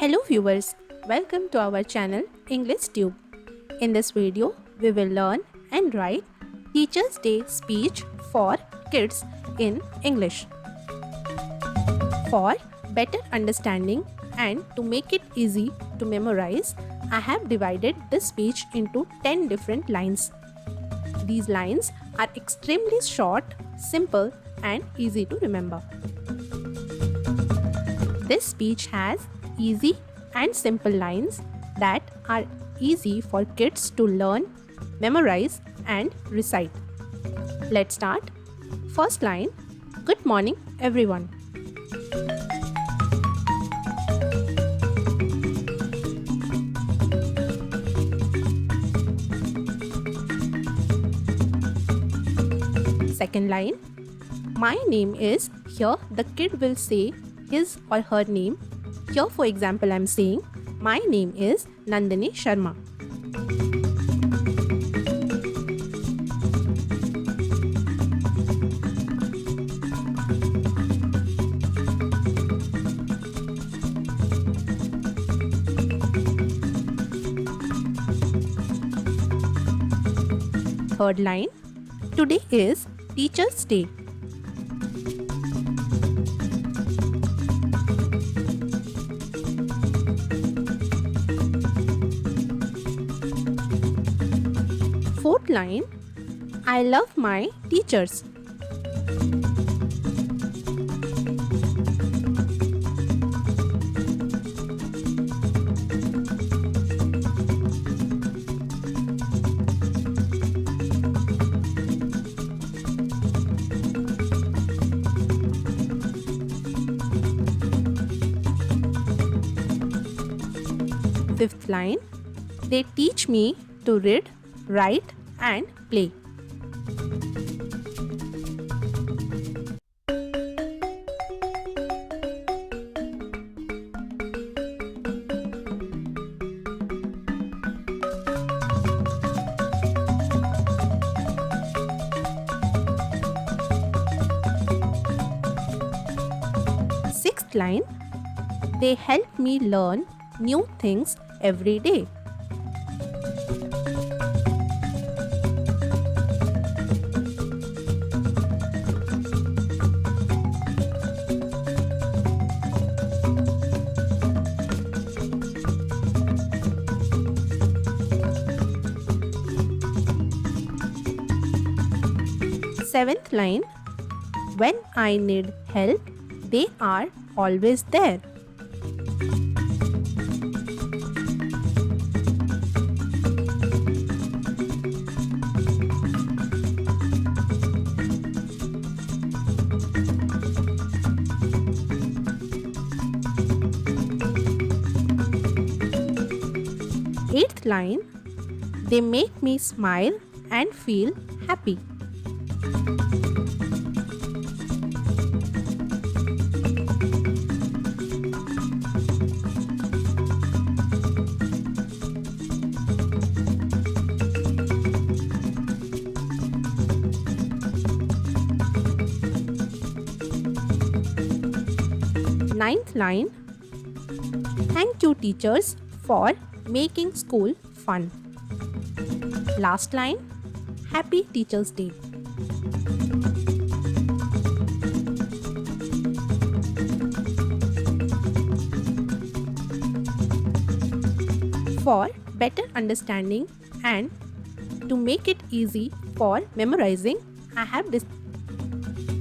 Hello viewers, welcome to our channel English Tube. In this video, we will learn and write Teacher's Day speech for kids in English. For better understanding and to make it easy to memorize, I have divided this speech into 10 different lines. These lines are extremely short, simple and easy to remember. This speech has easy and simple lines that are easy for kids to learn, memorize and recite. Let's start. First line, good morning everyone. Second line, my name is. Here the kid will say his or her name. Here for example I am saying my name is Nandini Sharma. Third line, today is Teacher's Day. Fourth line, I love my teachers. Fifth line, they teach me to read, write and play. Sixth line, they help me learn new things every day. Seventh line, when I need help, they are always there. Eighth line, they make me smile and feel happy. Ninth line, thank you teachers for making school fun. Last line, happy Teacher's Day. For better understanding and to make it easy for memorizing, I have